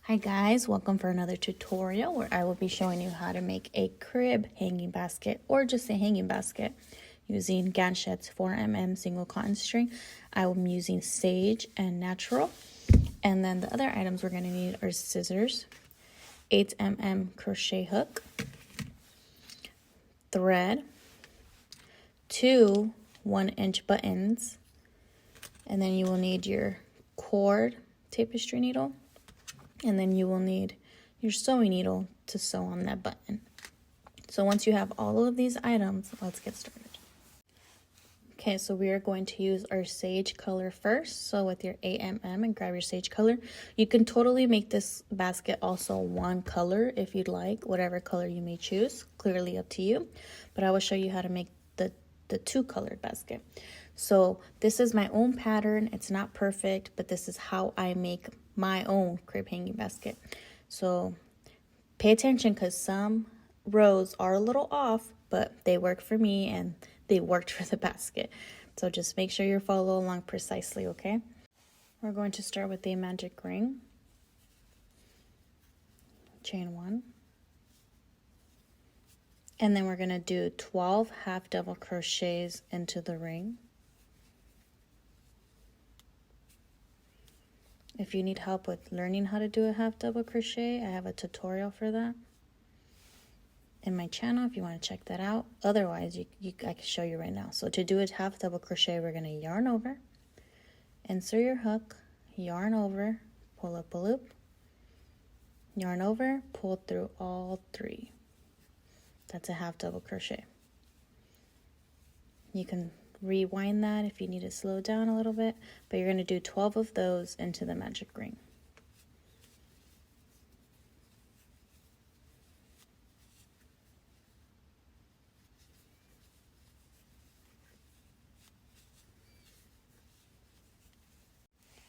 Hi guys, welcome for another tutorial where I will be showing you how to make a crib hanging basket or just a hanging basket using Ganchet's 4mm single cotton string. I'm using sage and natural, and then the other items we're going to need are scissors, 8mm crochet hook, thread, 2 1-inch buttons, and then you will need your cord tapestry needle. And then you will need your sewing needle to sew on that button. So once you have all of these items, let's get started. Okay, so we are going to use our sage color first. So with your 8mm and grab your sage color. You can totally make this basket also one color if you'd like, whatever color you may choose, clearly up to you. But I will show you how to make the two-colored basket. So this is my own pattern. It's not perfect, but this is how I make my own crib hanging basket. So pay attention because some rows are a little off, but they work for me and they worked for the basket. So just make sure you follow along precisely, okay? We're going to start with a magic ring. Chain 1. And then we're going to do 12 half double crochets into the ring. If you need help with learning how to do a half double crochet, I have a tutorial for that in my channel if you want to check that out. Otherwise, I can show you right now. So to do a half double crochet, we're going to yarn over, insert your hook, yarn over, pull up a loop, yarn over, pull through all 3. That's a half double crochet. You can rewind that if you need to slow down a little bit, but you're going to do 12 of those into the magic ring.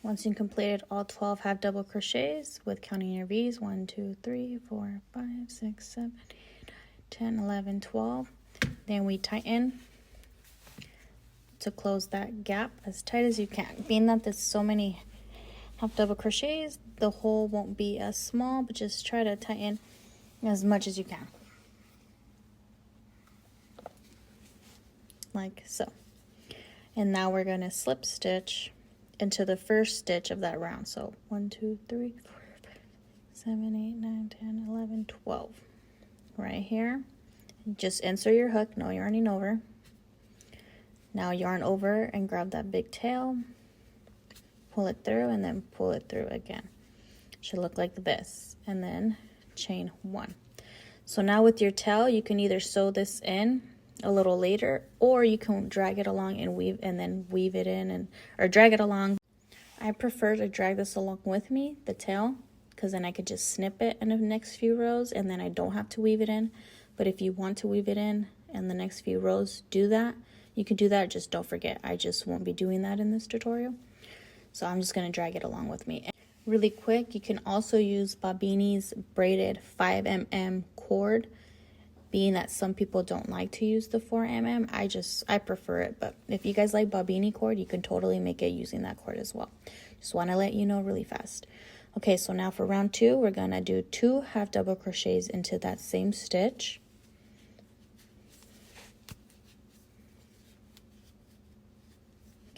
Once you've completed all 12 half double crochets with counting your V's, 1 2 3 4 5 6 7 8 9 10 11 12, then we tighten to close that gap as tight as you can. Being that there's so many half double crochets, the hole won't be as small, but just try to tighten as much as you can, like so. And now we're going to slip stitch into the first stitch of that round. So 1 2 3 4 5 7 8 9 10 11 12 right here. Just insert your hook, no yarning over. Now yarn over and grab that big tail, pull it through, and then pull it through again. Should look like this, and then chain 1. So now with your tail, you can either sew this in a little later, or you can drag it along and weave, and then weave it in, or drag it along. I prefer to drag this along with me, the tail, because then I could just snip it in the next few rows, and then I don't have to weave it in. But if you want to weave it in the next few rows, do that. You can do that, just don't forget. I just won't be doing that in this tutorial. So I'm just going to drag it along with me. And really quick, you can also use Bobini's braided 5mm cord. Being that some people don't like to use the 4mm, I prefer it. But if you guys like Bobini cord, you can totally make it using that cord as well. Just want to let you know really fast. Okay, so now for round 2, we're going to do 2 half double crochets into that same stitch.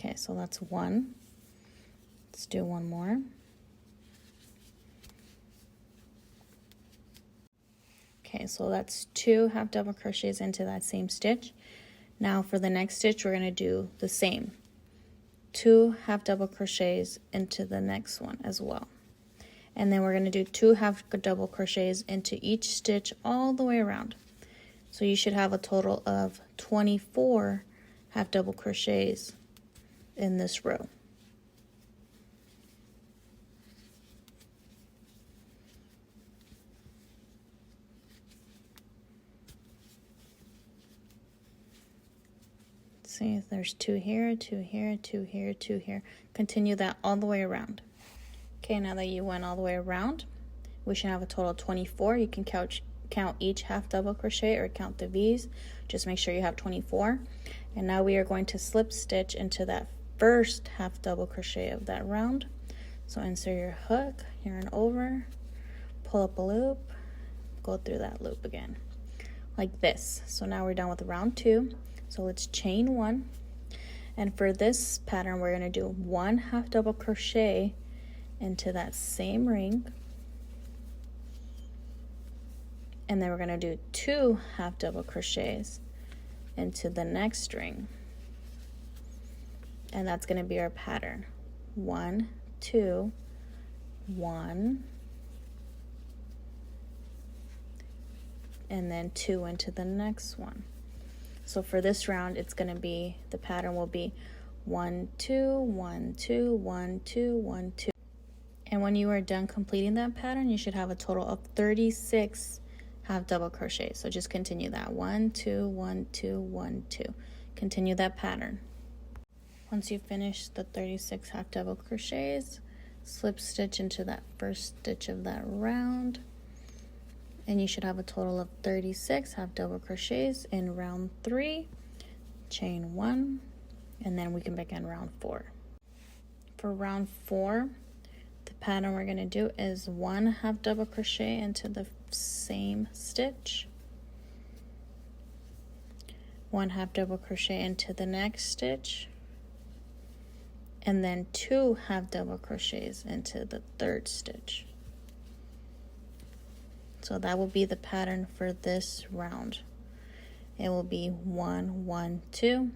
Okay, so that's 1. Let's do 1 more. Okay, so that's 2 half double crochets into that same stitch. Now for the next stitch, we're going to do the same. 2 half double crochets into the next one as well. And then we're going to do 2 half double crochets into each stitch all the way around. So you should have a total of 24 half double crochets in this row. See, there's 2 here, 2 here, 2 here, 2 here. Continue that all the way around. Okay, now that you went all the way around, we should have a total of 24. You can count each half double crochet or count the V's. Just make sure you have 24. And now we are going to slip stitch into that first half double crochet of that round. So insert your hook, yarn over, pull up a loop, go through that loop again, like this. So now we're done with round 2. So let's chain 1. And for this pattern, we're going to do 1 half double crochet into that same ring. And then we're going to do 2 half double crochets into the next ring. And that's going to be our pattern. 1, 2, 1, and then 2 into the next one. So for this round, it's going to be, the pattern will be 1, 2, 1, 2, 1, 2, 1, 2. And when you are done completing that pattern, you should have a total of 36 half double crochets. So just continue that 1, 2, 1, 2, 1, 2. Continue that pattern. Once you finish the 36 half double crochets, slip stitch into that first stitch of that round, and you should have a total of 36 half double crochets in round 3. Chain 1, and then we can begin round 4. For round 4, the pattern we're going to do is 1 half double crochet into the same stitch, 1 half double crochet into the next stitch, and then 2 half double crochets into the third stitch. So that will be the pattern for this round. It will be 1, 1, 2,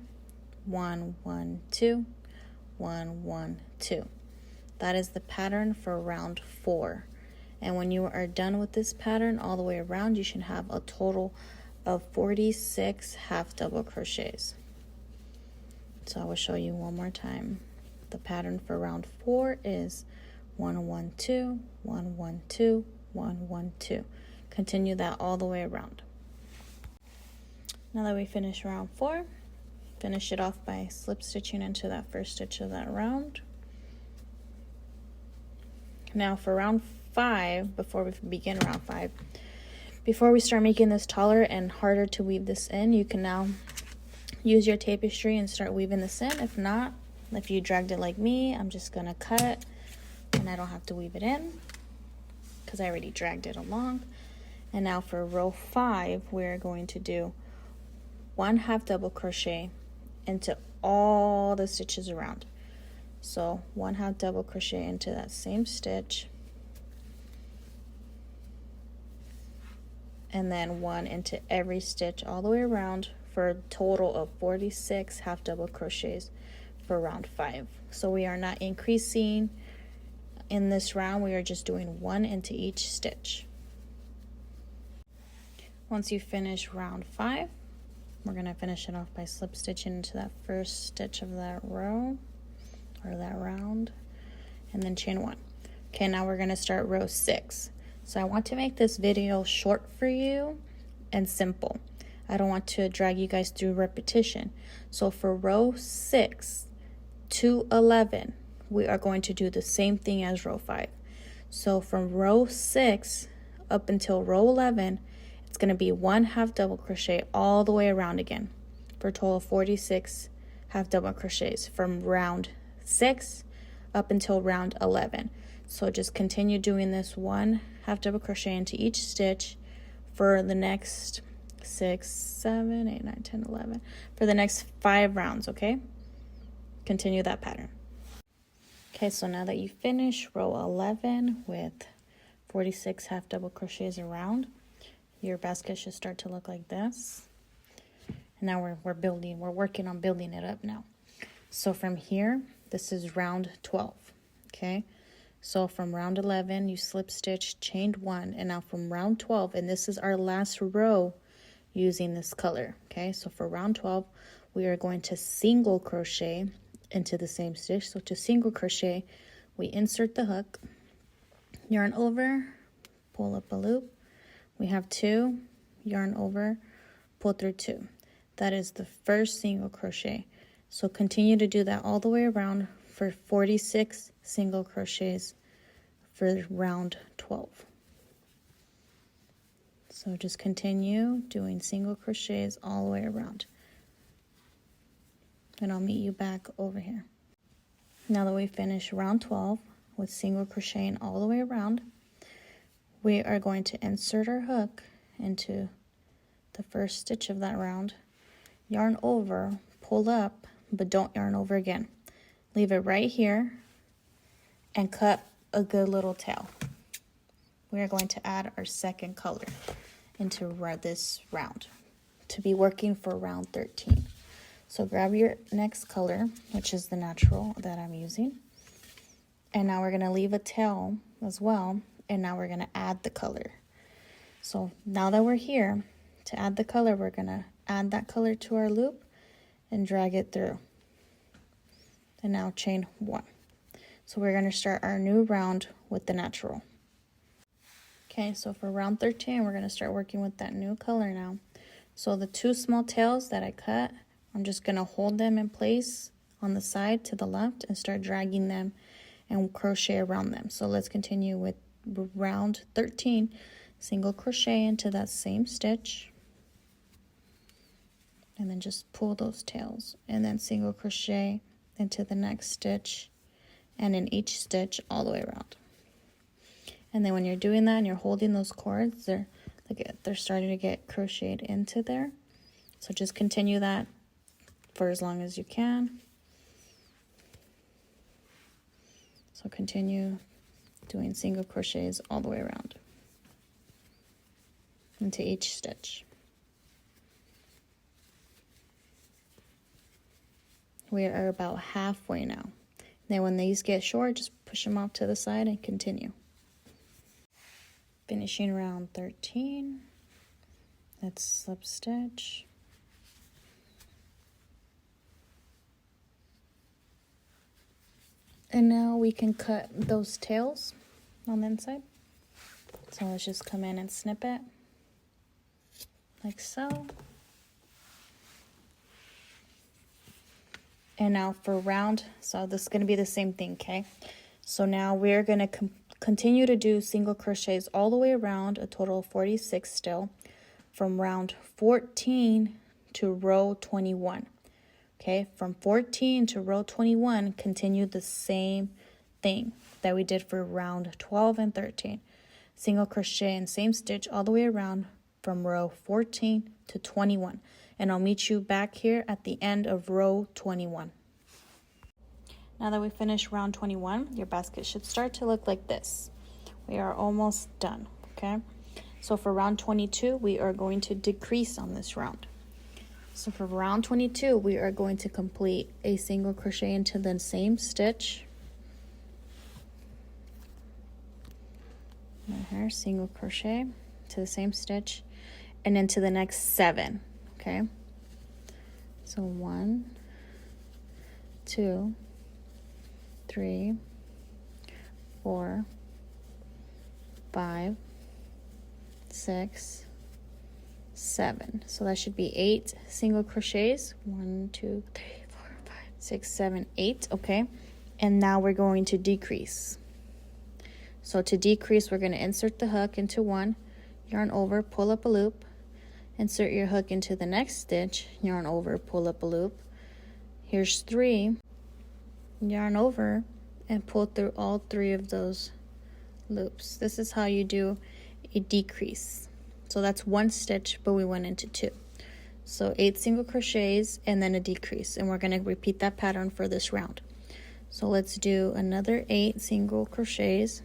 1, 1, 2, 1, 1, 2. That is the pattern for round 4. And when you are done with this pattern all the way around, you should have a total of 46 half double crochets. So I will show you one more time. The pattern for round 4 is 1, 1, 2, 1, 1, 2, 1, 1, 2. Continue that all the way around. Now that we finish round 4, finish it off by slip stitching into that first stitch of that round. Now for round 5, before we begin round 5, before we start making this taller and harder to weave this in, you can now use your tapestry and start weaving this in. If not, if you dragged it like me, I'm just gonna cut it and I don't have to weave it in because I already dragged it along. And now for row 5, we're going to do 1 half double crochet into all the stitches around. So 1 half double crochet into that same stitch, and then 1 into every stitch all the way around for a total of 46 half double crochets for round 5. So we are not increasing in this round, we are just doing 1 into each stitch. Once you finish round 5, we're going to finish it off by slip stitching into that first stitch of that row or that round, and then chain 1. Okay, now we're going to start row 6. So I want to make this video short for you and simple. I don't want to drag you guys through repetition. So for row 6 to 11, we are going to do the same thing as row 5. So from row 6 up until row 11, it's going to be 1 half double crochet all the way around again for a total of 46 half double crochets from round 6 up until round 11. So just continue doing this 1 half double crochet into each stitch for the next 6, 7, 8, 9, 10, 11, for the next 5 rounds, okay? Continue that pattern. Okay, so now that you finish row 11 with 46 half double crochets around, your basket should start to look like this. And now we're working on building it up now. So from here, this is round 12, okay? So from round 11, you slip stitch, chained 1, and now from round 12, and this is our last row using this color, okay? So for round 12, we are going to single crochet into the same stitch. So to single crochet, we insert the hook, yarn over, pull up a loop. We have 2, yarn over, pull through 2. That is the first single crochet. So continue to do that all the way around for 46 single crochets for round 12. So just continue doing single crochets all the way around. And I'll meet you back over here. Now that we finish round 12 with single crocheting all the way around, we are going to insert our hook into the first stitch of that round, yarn over, pull up, but don't yarn over again. Leave it right here and cut a good little tail. We are going to add our second color into this round to be working for round 13. So grab your next color, which is the natural that I'm using. And now we're going to leave a tail as well. And now we're going to add the color. So now that we're here, to add the color, we're going to add that color to our loop and drag it through. And now chain 1. So we're going to start our new round with the natural. Okay, so for round 13, we're going to start working with that new color now. So the 2 small tails that I cut, I'm just going to hold them in place on the side to the left and start dragging them and crochet around them. So let's continue with round 13. Single crochet into that same stitch. And then just pull those tails. And then single crochet into the next stitch. And in each stitch all the way around. And then when you're doing that and you're holding those cords, they're starting to get crocheted into there. So just continue that for as long as you can. So continue doing single crochets all the way around into each stitch. We are about halfway now. Then when these get short, just push them off to the side and continue. Finishing round 13. Let's slip stitch. And now we can cut those tails on the inside. So let's just come in and snip it like so. And now for round, so this is going to be the same thing, okay? So now we're going to continue to do single crochets all the way around, a total of 46 still, from round 14 to row 21. Okay, from 14 to row 21, continue the same thing that we did for round 12 and 13. Single crochet and same stitch all the way around from row 14 to 21. And I'll meet you back here at the end of row 21. Now that we finished round 21, your basket should start to look like this. We are almost done, okay? So for round 22, we are going to decrease on this round. So for round 22, we are going to complete a single crochet into the same stitch. Right here, single crochet to the same stitch and into the next 7, okay? So 1, 2, 3, 4, 5, 6, 7. So that should be 8 single crochets. 1, 2, 3, 4, 5, 6, 7, 8. Okay. And now we're going to decrease. So to decrease, we're going to insert the hook into 1, yarn over, pull up a loop, insert your hook into the next stitch, yarn over, pull up a loop. Here's 3, yarn over, and pull through all 3 of those loops. This is how you do a decrease. So that's 1 stitch, but we went into 2. So 8 single crochets and then a decrease. And we're going to repeat that pattern for this round. So let's do another 8 single crochets.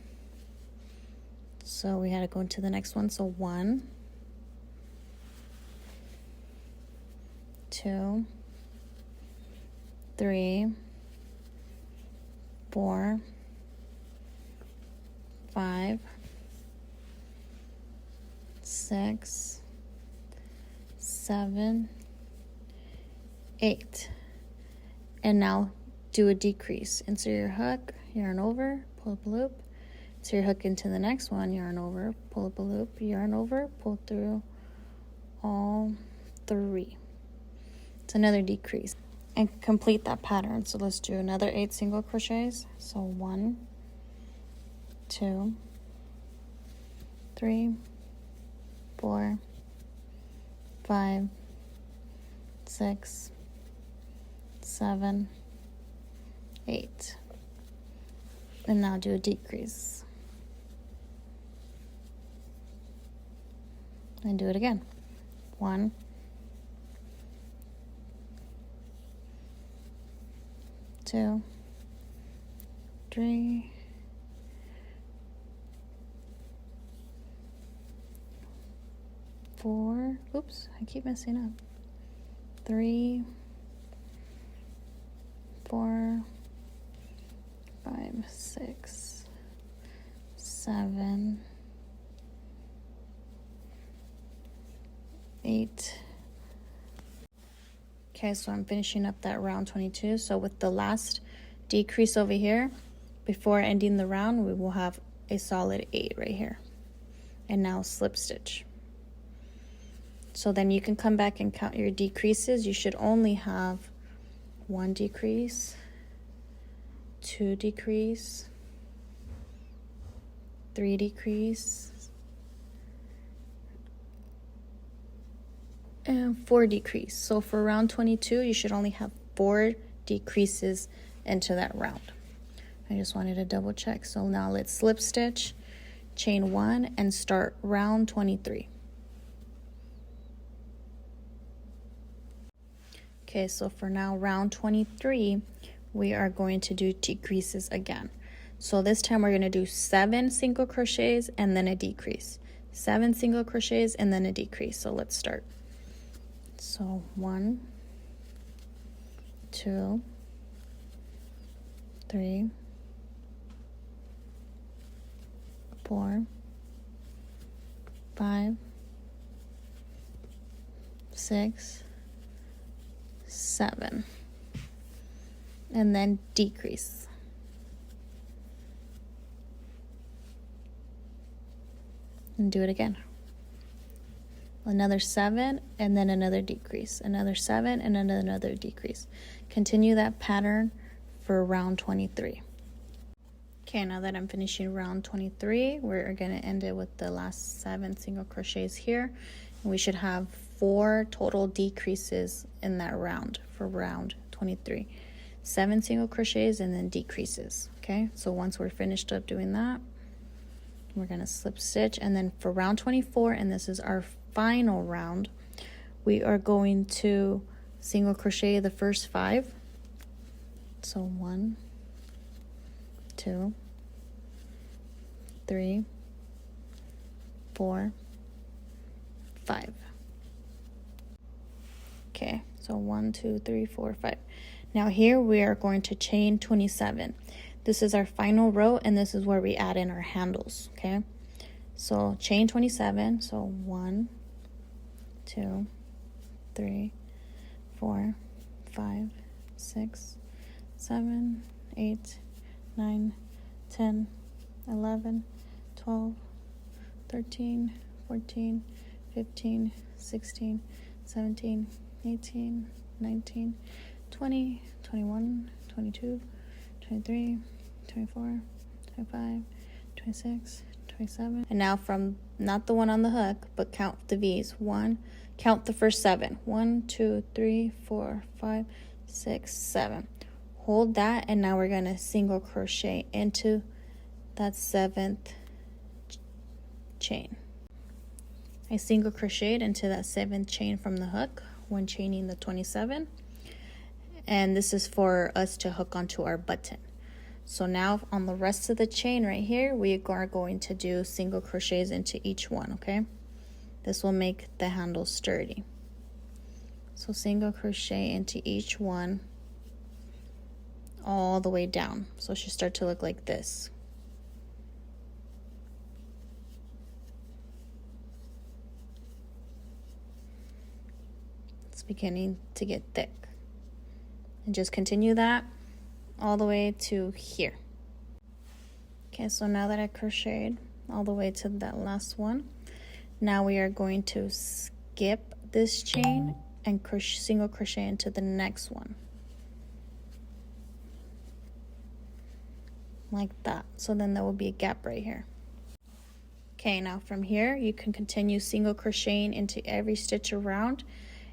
So we had to go into the next one. So 1, 2, 3, 4, 5, 6, 7, 8. And now do a decrease. Insert your hook, yarn over, pull up a loop. Insert your hook into the next one, yarn over, pull up a loop, yarn over, pull through all 3. It's another decrease. And complete that pattern. So let's do another 8 single crochets. So 1, 2, 3, 4, 5, 6, 7, 8. And now do a decrease. and do it again. 1, 2, 3, 4, oops, I keep messing up. 3, 4, 5, 6, 7, 8. Okay, so I'm finishing up that round 22. So with the last decrease over here, before ending the round, we will have a solid 8 right here. And now slip stitch. So then you can come back and count your decreases. You should only have 1 decrease, 2 decrease, 3 decrease, and 4 decrease. So for round 22, you should only have 4 decreases into that round. I just wanted to double check. So now let's slip stitch, chain 1, and start round 23. Okay, so for now, round 23, we are going to do decreases again. So this time we're going to do 7 single crochets and then a decrease. 7 single crochets and then a decrease. So let's start. So 1, 2, 3, 4, 5, 6, 7, and then decrease. And do it again. Another 7 and then another decrease. Another 7 and then another decrease. Continue that pattern for round 23. Okay, now that I'm finishing round 23, we're going to end it with the last 7 single crochets here. And we should have 4 total decreases in that round for round 23. 7 single crochets and then decreases. Okay, so once we're finished up doing that, we're going to slip stitch. And then for round 24, and this is our final round, we are going to single crochet the first 5. So 1, 2, 3, 4, 5. Okay, so 1, 2, 3, 4, 5. Now here we are going to chain 27. This is our final row, and this is where we add in our handles. Okay, so chain 27. So 1, 2, 3, 4, 5, 6, 7, 8, 9, 10, 11, 12, 13, 14, 15, 16, 17, 18, 19, 20, 21, 22, 23, 24, 25, 26, 27. And now from not the one on the hook, but count the V's. Count the first 7. 1, 2, 3, 4, 5, 6, 7. Hold that, and now we're going to single crochet into that 7th chain. I single crocheted into that 7th chain from the hook when chaining the 27, and this is for us to hook onto our button. So now on the rest of the chain right here, we are going to do single crochets into each one. Okay, this will make the handle sturdy. So single crochet into each one all the way down, so it should start to look like this. It's beginning to get thick, and just continue that all the way to here. Okay, so now that I crocheted all the way to that last one, now we are going to skip this chain and single crochet into the next one, like that. So then there will be a gap right here. Okay, now from here you can continue single crocheting into every stitch around,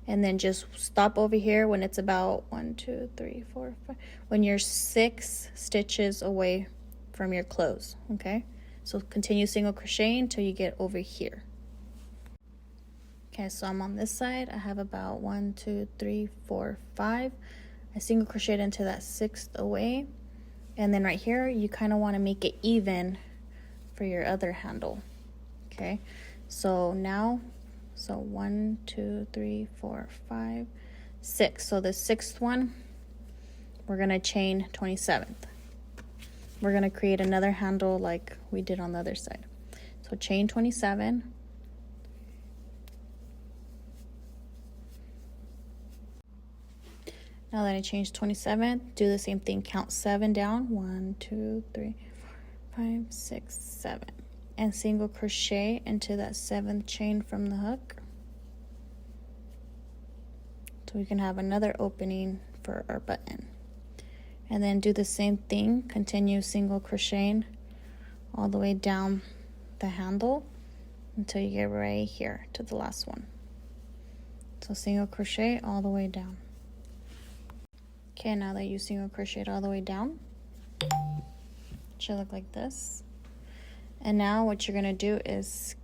and then just stop over here when it's about 1, 2, 3, 4, 5, when you're 6 stitches away from your close. Okay, so continue single crocheting until you get over here. Okay, so I'm on this side. I have about 1, 2, 3, 4, 5. I single crocheted into that 6th away. And then right here, you kind of want to make it even for your other handle. Okay, so now, so 1, 2, 3, 4, 5, 6. So the 6th one, we're going to chain 27th. We're going to create another handle like we did on the other side. So chain 27. Now that I changed 27th, do the same thing. Count 7 down. 1, 2, 3, 4, 5, 6, 7. And single crochet into that 7th chain from the hook. So we can have another opening for our button. And then do the same thing. Continue single crocheting all the way down the handle until you get right here to the last one. So single crochet all the way down. Okay, now that you single crocheted all the way down, it should look like this. And now what you're going to do is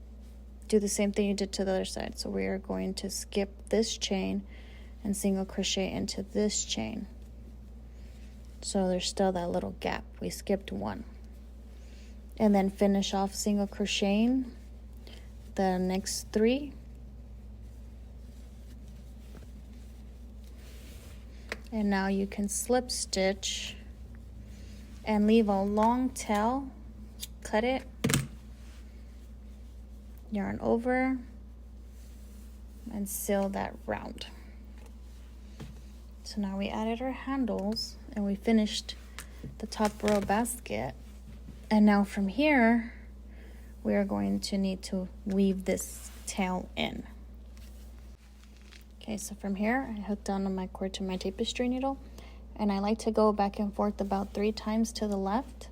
do the same thing you did to the other side. So we are going to skip this chain and single crochet into this chain. So there's still that little gap. We skipped one. And then finish off single crocheting the next 3. And now you can slip stitch and leave a long tail, cut it, yarn over, and seal that round. So now we added our handles and we finished the top row basket. And now from here, we are going to need to weave this tail in. Okay, so from here, I hooked onto my cord to my tapestry needle, and I like to go back and forth about 3 times to the left,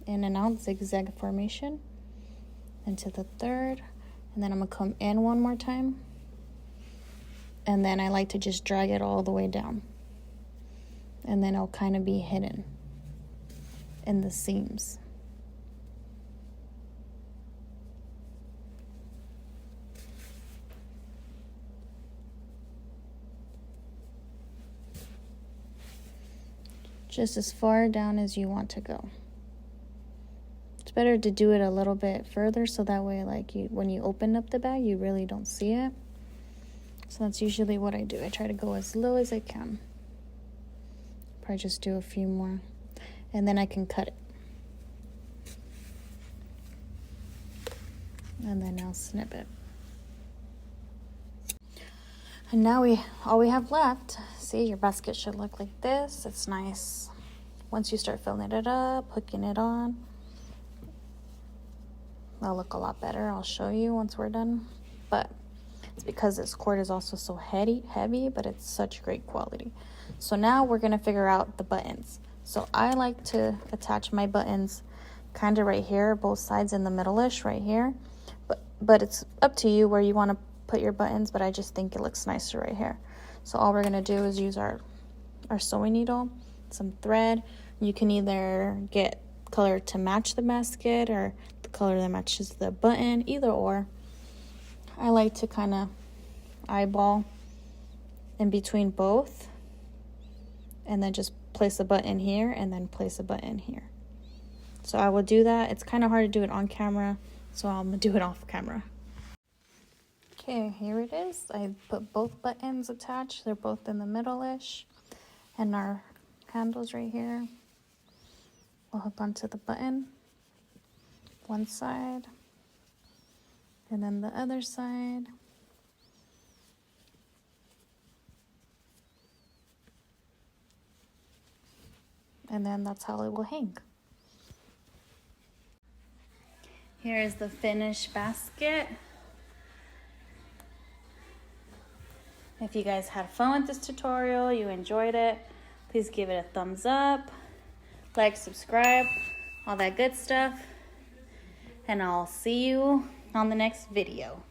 in and out, zigzag formation, into the 3rd, and then I'm gonna come in one more time, and then I like to just drag it all the way down, and then it'll kind of be hidden in the seams. Just as far down as you want to go. It's better to do it a little bit further so that way when you open up the bag you really don't see it. So that's usually what I do. I try to go as low as I can. Probably just do a few more and then I can cut it. And then I'll snip it. And now all we have left, see, your basket should look like this. It's nice. Once you start filling it up, hooking it on, that'll look a lot better. I'll show you once we're done. But it's because this cord is also so heavy, but it's such great quality. So now we're gonna figure out the buttons. So I like to attach my buttons kind of right here, both sides in the middle-ish right here. But it's up to you where you want to put your buttons, but I just think it looks nicer right here. So all we're going to do is use our sewing needle, some thread. You can either get color to match the basket or the color that matches the button, either or. I like to kind of eyeball in between both and then just place a button here and then place a button here. So I will do that. It's kind of hard to do it on camera, so I'm going to do it off camera. Okay, here it is. I put both buttons attached. They're both in the middle-ish. And our handles right here. We'll hook onto the button. One side. And then the other side. And then that's how it will hang. Here is the finished basket. If you guys had fun with this tutorial, you enjoyed it, please give it a thumbs up, like, subscribe, all that good stuff, and I'll see you on the next video.